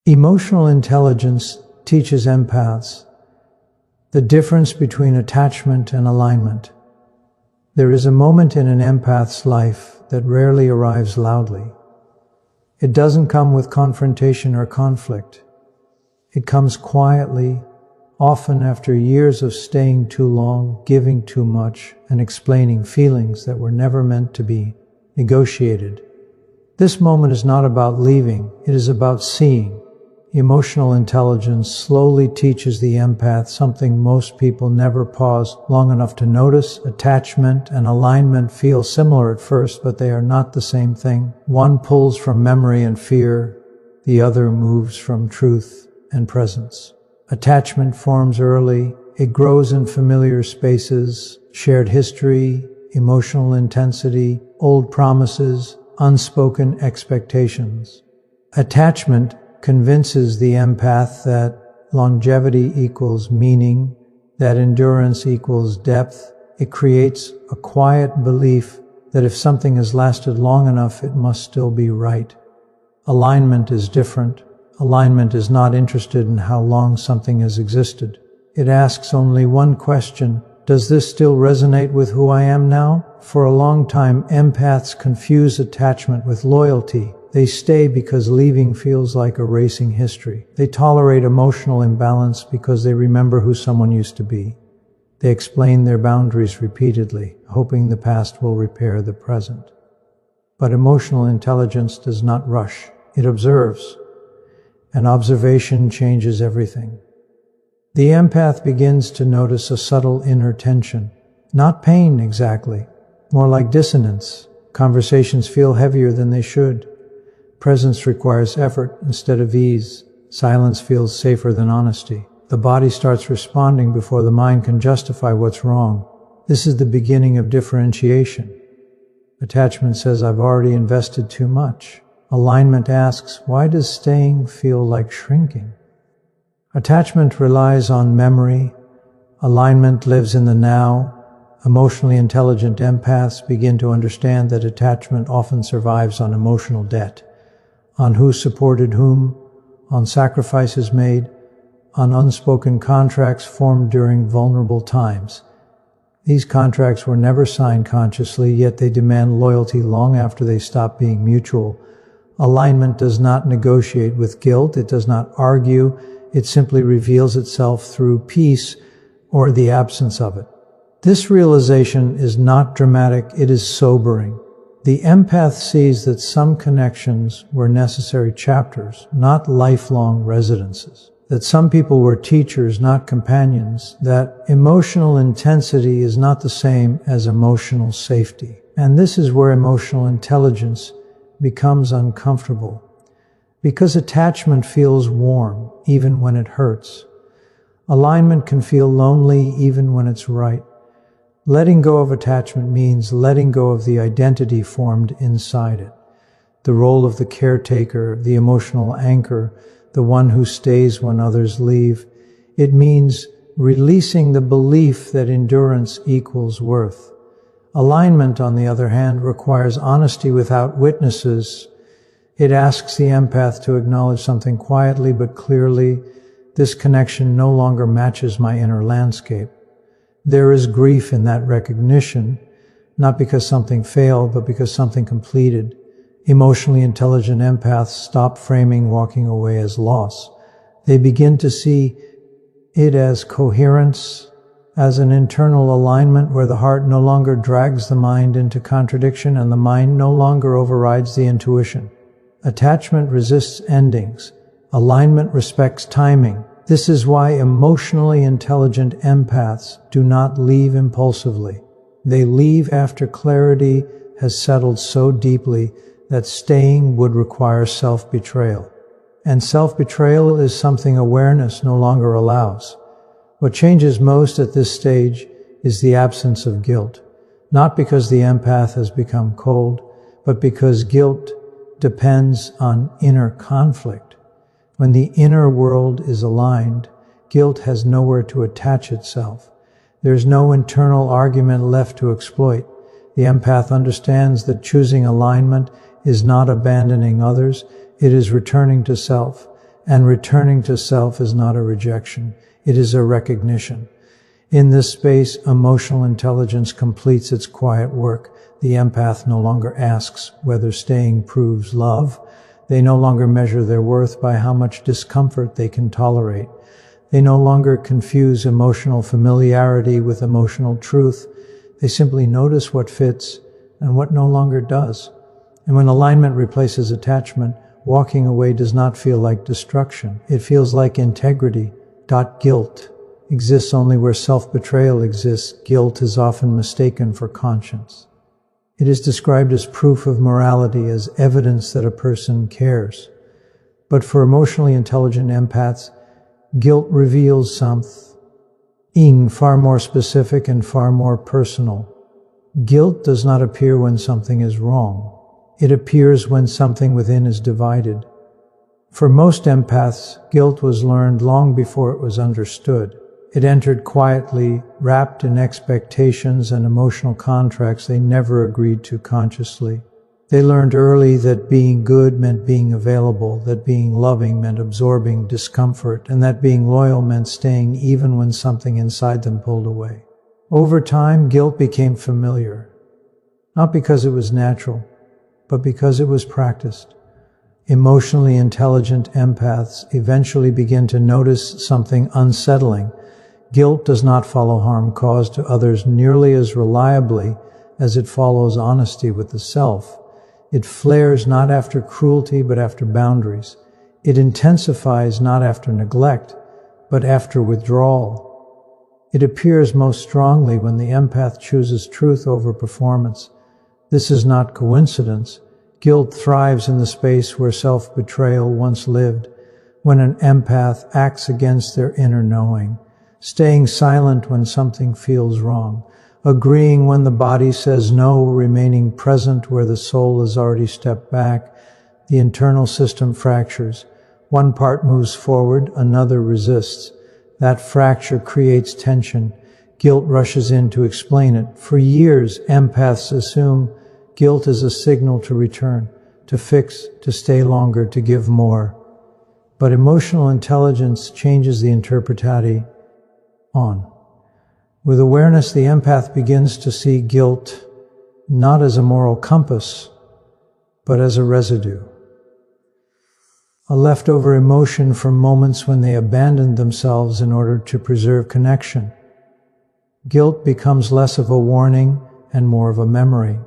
Emotional intelligence teaches empaths the difference between attachment and alignment. There is a moment in an empath's life that rarely arrives loudly. It doesn't come with confrontation or conflict. It comes quietly, often after years of staying too long, giving too much, and explaining feelings that were never meant to be negotiated. This moment is not about leaving, it is about seeing. Emotional intelligence slowly teaches the empath something most people never pause long enough to notice. Attachment and alignment feel similar at first, but they are not the same thing. One pulls from memory and fear, the other moves from truth and presence. Attachment forms early, it grows in familiar spaces, shared history, emotional intensity, old promises, unspoken expectations. Attachment convinces the empath that longevity equals meaning, that endurance equals depth. It creates a quiet belief that if something has lasted long enough, it must still be right. Alignment is different. Alignment is not interested in how long something has existed. It asks only one question: does this still resonate with who I am now? For a long time, empaths confuse attachment with loyalty. They stay because leaving feels like erasing history. They tolerate emotional imbalance because they remember who someone used to be. They explain their boundaries repeatedly, hoping the past will repair the present. But emotional intelligence does not rush. It observes. And observation changes everything. The empath begins to notice a subtle inner tension. Not pain exactly, more like dissonance. Conversations feel heavier than they should. Presence requires effort instead of ease. Silence feels safer than honesty. The body starts responding before the mind can justify what's wrong. This is the beginning of differentiation. Attachment says, I've already invested too much. Alignment asks, why does staying feel like shrinking? Attachment relies on memory. Alignment lives in the now. Emotionally intelligent empaths begin to understand that attachment often survives on emotional debt. On who supported whom, on sacrifices made, on unspoken contracts formed during vulnerable times. These contracts were never signed consciously, yet they demand loyalty long after they stop being mutual. Alignment does not negotiate with guilt, it does not argue, it simply reveals itself through peace or the absence of it. This realization is not dramatic, it is sobering. The empath sees that some connections were necessary chapters, not lifelong residences. That some people were teachers, not companions. That emotional intensity is not the same as emotional safety. And this is where emotional intelligence becomes uncomfortable. Because attachment feels warm, even when it hurts. Alignment can feel lonely, even when it's right. Letting go of attachment means letting go of the identity formed inside it. The role of the caretaker, the emotional anchor, the one who stays when others leave. It means releasing the belief that endurance equals worth. Alignment, on the other hand, requires honesty without witnesses. It asks the empath to acknowledge something quietly but clearly. This connection no longer matches my inner landscape. There is grief in that recognition, not because something failed, but because something completed. Emotionally intelligent empaths stop framing walking away as loss. They begin to see it as coherence, as an internal alignment where the heart no longer drags the mind into contradiction and the mind no longer overrides the intuition. Attachment resists endings. Alignment respects timing. This is why emotionally intelligent empaths do not leave impulsively. They leave after clarity has settled so deeply that staying would require self-betrayal. And self-betrayal is something awareness no longer allows. What changes most at this stage is the absence of guilt, not because the empath has become cold, but because guilt depends on inner conflict. When the inner world is aligned, guilt has nowhere to attach itself. There's no internal argument left to exploit. The empath understands that choosing alignment is not abandoning others, it is returning to self. and returning to self is not a rejection, it is a recognition. In this space, emotional intelligence completes its quiet work. The empath no longer asks whether staying proves love. They no longer measure their worth by how much discomfort they can tolerate. They no longer confuse emotional familiarity with emotional truth. They simply notice what fits and what no longer does. And when alignment replaces attachment, walking away does not feel like destruction. It feels like integrity. Guilt exists only where self-betrayal exists. Guilt is often mistaken for conscience. It is described as proof of morality, as evidence that a person cares. But for emotionally intelligent empaths, guilt reveals something far more specific and far more personal. Guilt does not appear when something is wrong. It appears when something within is divided. For most empaths, guilt was learned long before it was understood. It entered quietly, wrapped in expectations and emotional contracts they never agreed to consciously. They learned early that being good meant being available, that being loving meant absorbing discomfort, and that being loyal meant staying even when something inside them pulled away. Over time, guilt became familiar, not because it was natural, but because it was practiced. Emotionally intelligent empaths eventually begin to notice something unsettling. Guilt does not follow harm caused to others nearly as reliably as it follows honesty with the self. It flares not after cruelty but after boundaries. It intensifies not after neglect but after withdrawal. It appears most strongly when the empath chooses truth over performance. This is not coincidence. Guilt thrives in the space where self-betrayal once lived. When an empath acts against their inner knowing, staying silent when something feels wrong, agreeing when the body says no, remaining present where the soul has already stepped back, the internal system fractures. One part moves forward, another resists. That fracture creates tension. Guilt rushes in to explain it. For years, empaths assume guilt is a signal to return, to fix, to stay longer, to give more. But emotional intelligence changes the interpretation. With awareness, the empath begins to see guilt not as a moral compass, but as a residue. A leftover emotion from moments when they abandoned themselves in order to preserve connection. Guilt becomes less of a warning and more of a memory,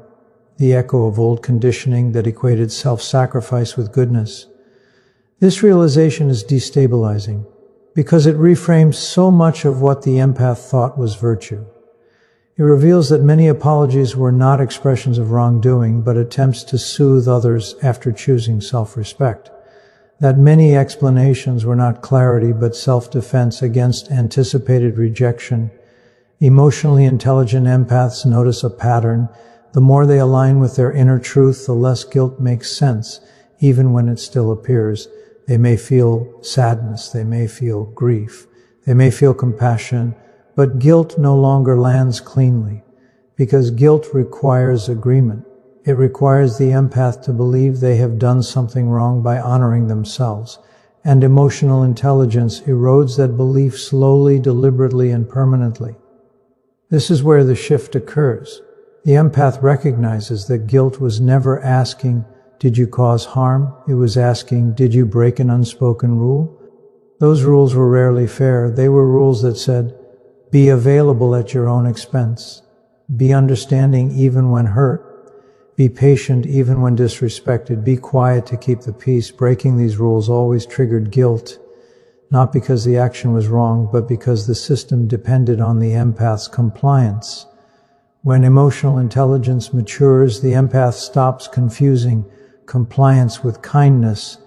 the echo of old conditioning that equated self-sacrifice with goodness. This realization is destabilizing, because it reframes so much of what the empath thought was virtue. It reveals that many apologies were not expressions of wrongdoing, but attempts to soothe others after choosing self-respect. That many explanations were not clarity, but self-defense against anticipated rejection. Emotionally intelligent empaths notice a pattern. The more they align with their inner truth, the less guilt makes sense, even when it still appears. They may feel sadness, they may feel grief, they may feel compassion, but guilt no longer lands cleanly, because guilt requires agreement. It requires the empath to believe they have done something wrong by honoring themselves, and emotional intelligence erodes that belief slowly, deliberately, and permanently. This is where the shift occurs. The empath recognizes that guilt was never asking, "Did you cause harm?" It was asking, "Did you break an unspoken rule?" Those rules were rarely fair. They were rules that said, be available at your own expense. Be understanding even when hurt. Be patient even when disrespected. Be quiet to keep the peace. Breaking these rules always triggered guilt, not because the action was wrong, but because the system depended on the empath's compliance. When emotional intelligence matures, the empath stops confusing compliance with kindness.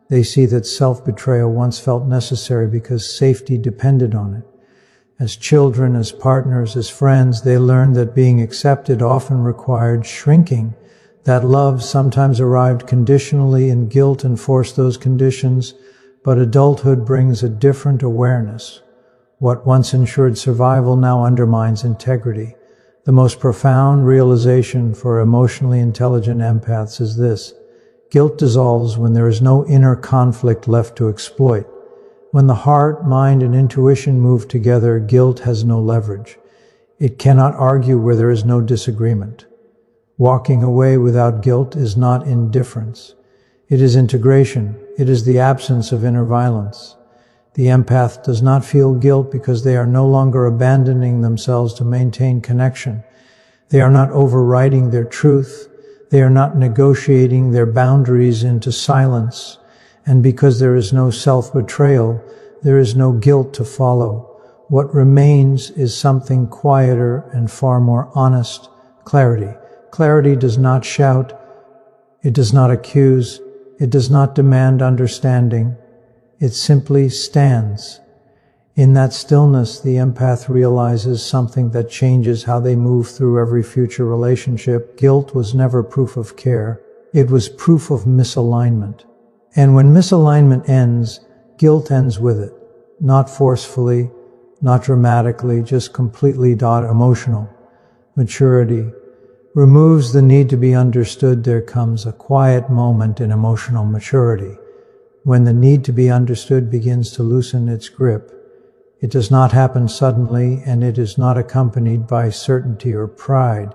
They see that self-betrayal once felt necessary because safety depended on it. As children, as partners, as friends, they learned that being accepted often required shrinking, that love sometimes arrived conditionally, and guilt enforced those conditions. But adulthood brings a different awareness. What once ensured survival now undermines integrity. The most profound realization for emotionally intelligent empaths is this: Guilt dissolves when there is no inner conflict left to exploit. When the heart, mind, and intuition move together, guilt has no leverage. It cannot argue where there is no disagreement. Walking away without guilt is not indifference. It is integration. It is the absence of inner violence. The empath does not feel guilt because they are no longer abandoning themselves to maintain connection. They are not overriding their truth. They are not negotiating their boundaries into silence. And because there is no self-betrayal, there is no guilt to follow. What remains is something quieter and far more honest: clarity. Clarity does not shout. It does not accuse. It does not demand understanding. It simply stands. In that stillness, the empath realizes something that changes how they move through every future relationship. Guilt was never proof of care. It was proof of misalignment. And when misalignment ends, guilt ends with it. Not forcefully, not dramatically, just completely emotional. Maturity removes the need to be understood. There comes a quiet moment in emotional maturity when the need to be understood begins to loosen its grip. It does not happen suddenly, and it is not accompanied by certainty or pride.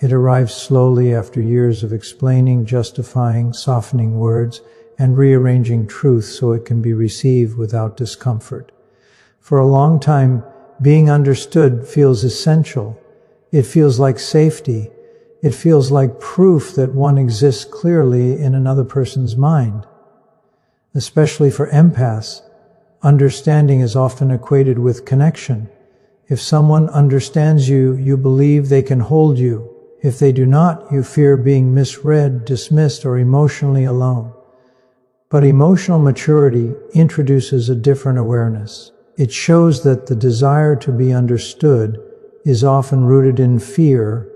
It arrives slowly after years of explaining, justifying, softening words, and rearranging truth so it can be received without discomfort. For a long time, being understood feels essential. It feels like safety. It feels like proof that one exists clearly in another person's mind. Especially for empaths, understanding is often equated with connection. If someone understands you, you believe they can hold you. If they do not, you fear being misread, dismissed, or emotionally alone. But emotional maturity introduces a different awareness. It shows that the desire to be understood is often rooted in fear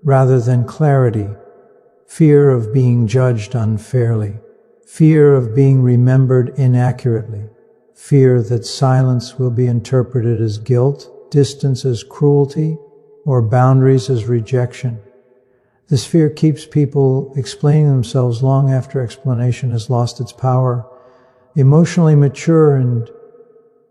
rather than clarity. Fear of being judged unfairly. Fear of being remembered inaccurately. Fear that silence will be interpreted as guilt, distance as cruelty, or boundaries as rejection. This fear keeps people explaining themselves long after explanation has lost its power. Emotionally mature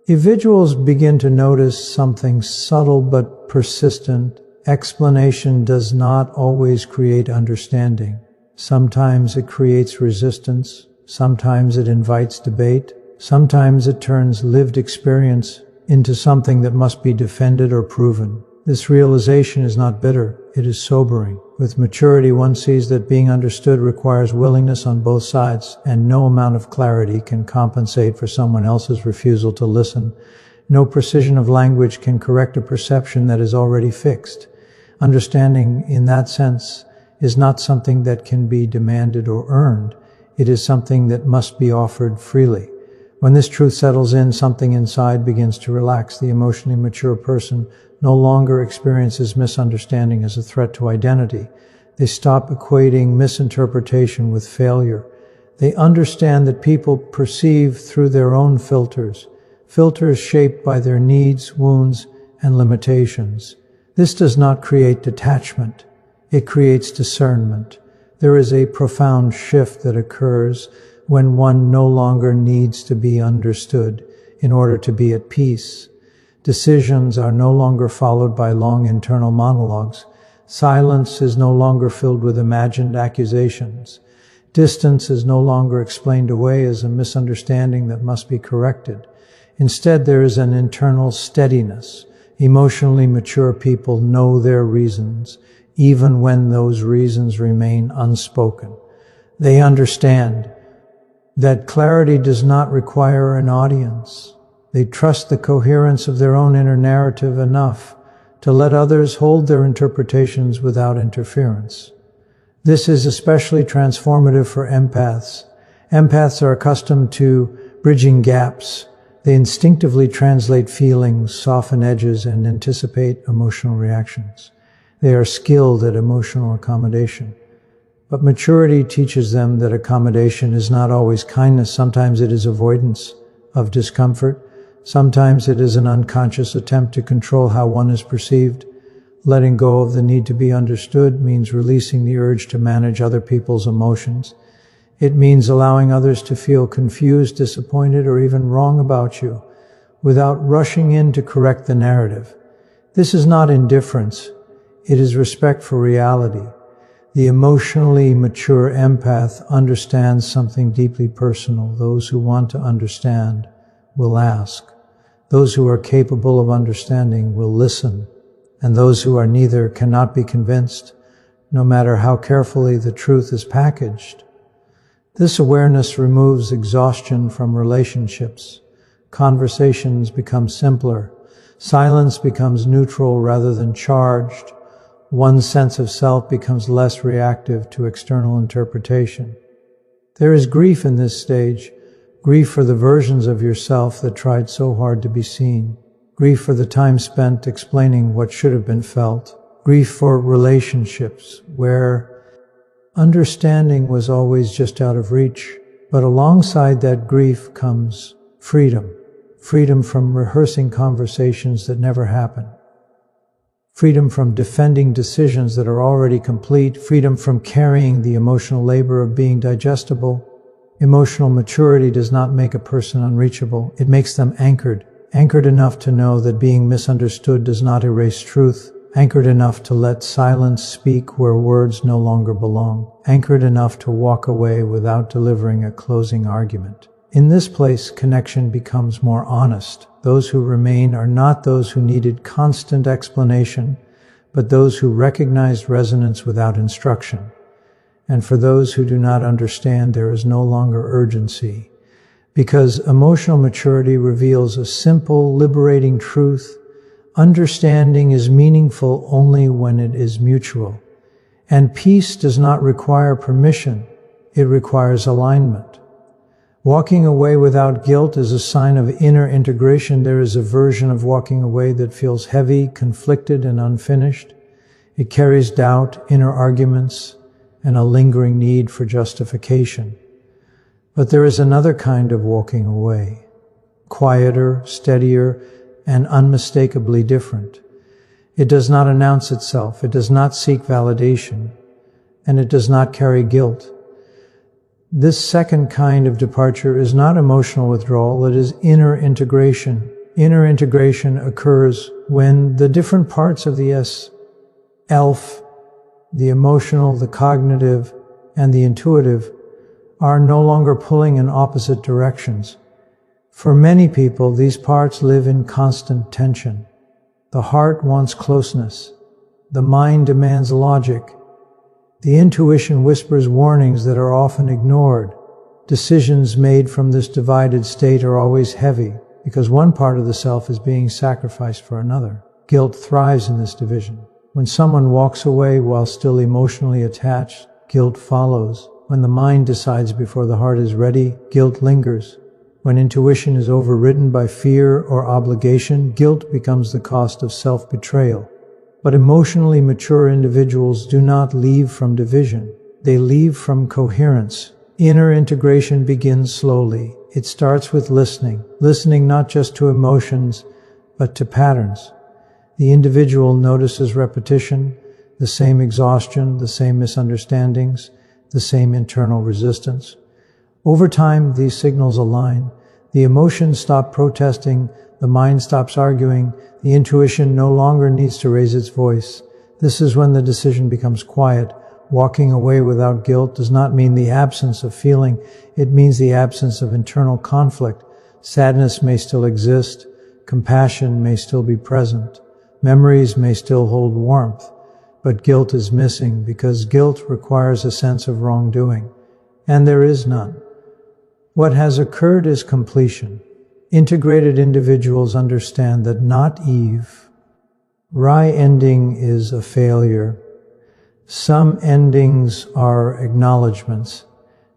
individuals begin to notice something subtle but persistent. Explanation does not always create understanding. Sometimes it creates resistance. Sometimes it invites debate. Sometimes it turns lived experience into something that must be defended or proven. This realization is not bitter, it is sobering. With maturity, one sees that being understood requires willingness on both sides, and no amount of clarity can compensate for someone else's refusal to listen. No precision of language can correct a perception that is already fixed. Understanding, in that sense, is not something that can be demanded or earned. It is something that must be offered freely. When this truth settles in, something inside begins to relax. The emotionally mature person no longer experiences misunderstanding as a threat to identity. They stop equating misinterpretation with failure. They understand that people perceive through their own filters shaped by their needs, wounds, and limitations. This does not create detachment. It creates discernment. There is a profound shift that occurs when one no longer needs to be understood in order to be at peace. Decisions are no longer followed by long internal monologues. Silence is no longer filled with imagined accusations. Distance is no longer explained away as a misunderstanding that must be corrected. Instead, there is an internal steadiness. Emotionally mature people know their reasons, even when those reasons remain unspoken. They understand that clarity does not require an audience. They trust the coherence of their own inner narrative enough to let others hold their interpretations without interference. This is especially transformative for empaths. Empaths are accustomed to bridging gaps. They instinctively translate feelings, soften edges, and anticipate emotional reactions. They are skilled at emotional accommodation. But maturity teaches them that accommodation is not always kindness. Sometimes it is avoidance of discomfort. Sometimes it is an unconscious attempt to control how one is perceived. Letting go of the need to be understood means releasing the urge to manage other people's emotions. It means allowing others to feel confused, disappointed, or even wrong about you without rushing in to correct the narrative. This is not indifference. It is respect for reality. The emotionally mature empath understands something deeply personal. Those who want to understand will ask. Those who are capable of understanding will listen. And those who are neither cannot be convinced, no matter how carefully the truth is packaged. This awareness removes exhaustion from relationships. Conversations become simpler. Silence becomes neutral rather than charged. One's sense of self becomes less reactive to external interpretation. There is grief in this stage, grief for the versions of yourself that tried so hard to be seen, grief for the time spent explaining what should have been felt, grief for relationships where understanding was always just out of reach. But alongside that grief comes freedom. Freedom from rehearsing conversations that never happen. Freedom from defending decisions that are already complete. Freedom from carrying the emotional labor of being digestible. Emotional maturity does not make a person unreachable. It makes them anchored. Anchored enough to know that being misunderstood does not erase truth. Anchored enough to let silence speak where words no longer belong. Anchored enough to walk away without delivering a closing argument. In this place, connection becomes more honest. Those who remain are not those who needed constant explanation, but those who recognized resonance without instruction. And for those who do not understand, there is no longer urgency, because emotional maturity reveals a simple, liberating truth. Understanding is meaningful only when it is mutual. And peace does not require permission, it requires alignment. Walking away without guilt is a sign of inner integration. There is a version of walking away that feels heavy, conflicted, and unfinished. It carries doubt, inner arguments, and a lingering need for justification. But there is another kind of walking away, quieter, steadier, and unmistakably different. It does not announce itself, it does not seek validation, and it does not carry guilt. This second kind of departure is not emotional withdrawal, it is inner integration. Inner integration occurs when the different parts of the self, the emotional, the cognitive, and the intuitive, are no longer pulling in opposite directions. For many people, these parts live in constant tension. The heart wants closeness. The mind demands logic. The intuition whispers warnings that are often ignored. Decisions made from this divided state are always heavy, because one part of the self is being sacrificed for another. Guilt thrives in this division. When someone walks away while still emotionally attached, guilt follows. When the mind decides before the heart is ready, guilt lingers. When intuition is overridden by fear or obligation, guilt becomes the cost of self-betrayal. But emotionally mature individuals do not leave from division. They leave from coherence. Inner integration begins slowly. It starts with listening. Listening not just to emotions, but to patterns. The individual notices repetition, the same exhaustion, the same misunderstandings, the same internal resistance. Over time, these signals align. The emotions stop protesting, the mind stops arguing, the intuition no longer needs to raise its voice. This is when the decision becomes quiet. Walking away without guilt does not mean the absence of feeling, it means the absence of internal conflict. Sadness may still exist, compassion may still be present, memories may still hold warmth, but guilt is missing because guilt requires a sense of wrongdoing, and there is none. What has occurred is completion. Integrated individuals understand that not every ending is a failure. Some endings are acknowledgments.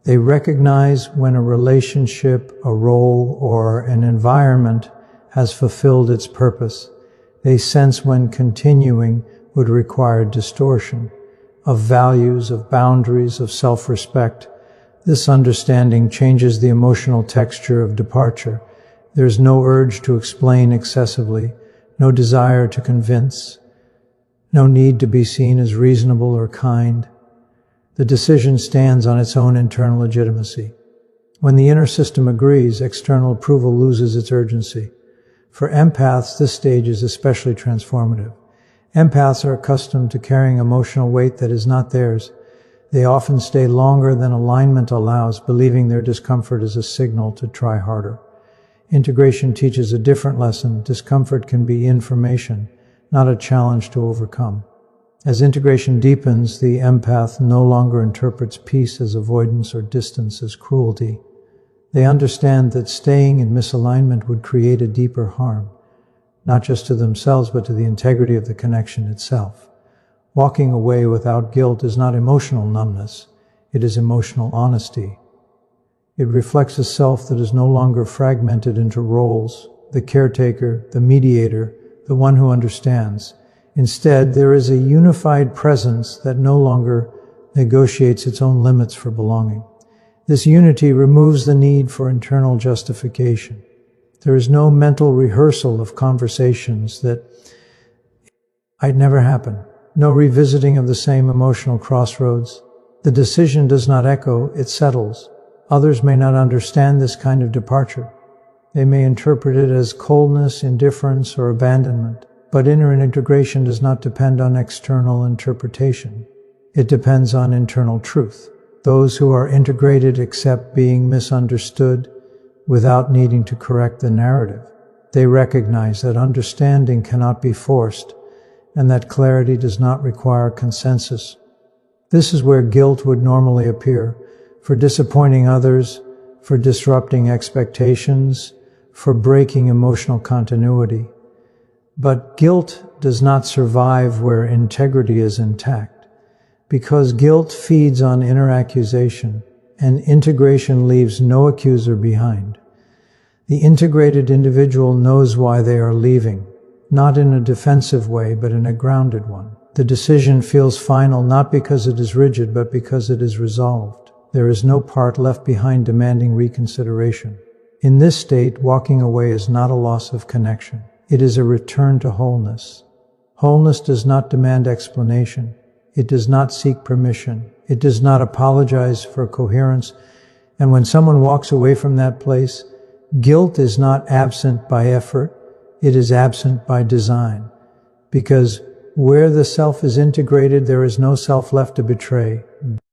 They recognize when a relationship, a role, or an environment has fulfilled its purpose. They sense when continuing would require distortion of values, of boundaries, of self-respect. This understanding changes the emotional texture of departure. There is no urge to explain excessively, no desire to convince, no need to be seen as reasonable or kind. The decision stands on its own internal legitimacy. When the inner system agrees, external approval loses its urgency. For empaths, this stage is especially transformative. Empaths are accustomed to carrying emotional weight that is not theirs. They often stay longer than alignment allows, believing their discomfort is a signal to try harder. Integration teaches a different lesson. Discomfort can be information, not a challenge to overcome. As integration deepens, the empath no longer interprets peace as avoidance or distance as cruelty. They understand that staying in misalignment would create a deeper harm, not just to themselves but to the integrity of the connection itself. Walking away without guilt is not emotional numbness, it is emotional honesty. It reflects a self that is no longer fragmented into roles, the caretaker, the mediator, the one who understands. Instead, there is a unified presence that no longer negotiates its own limits for belonging. This unity removes the need for internal justification. There is no mental rehearsal of conversations that I'd never happen. No revisiting of the same emotional crossroads. The decision does not echo, it settles. Others may not understand this kind of departure. They may interpret it as coldness, indifference, or abandonment. But inner integration does not depend on external interpretation. It depends on internal truth. Those who are integrated accept being misunderstood without needing to correct the narrative. They recognize that understanding cannot be forced and that clarity does not require consensus. This is where guilt would normally appear, for disappointing others, for disrupting expectations, for breaking emotional continuity. But guilt does not survive where integrity is intact, because guilt feeds on inner accusation, and integration leaves no accuser behind. The integrated individual knows why they are leaving, not in a defensive way, but in a grounded one. The decision feels final not because it is rigid, but because it is resolved. There is no part left behind demanding reconsideration. In this state, walking away is not a loss of connection. It is a return to wholeness. Wholeness does not demand explanation. It does not seek permission. It does not apologize for coherence. And when someone walks away from that place, guilt is not absent by effort. It is absent by design. Because where the self is integrated, there is no self left to betray.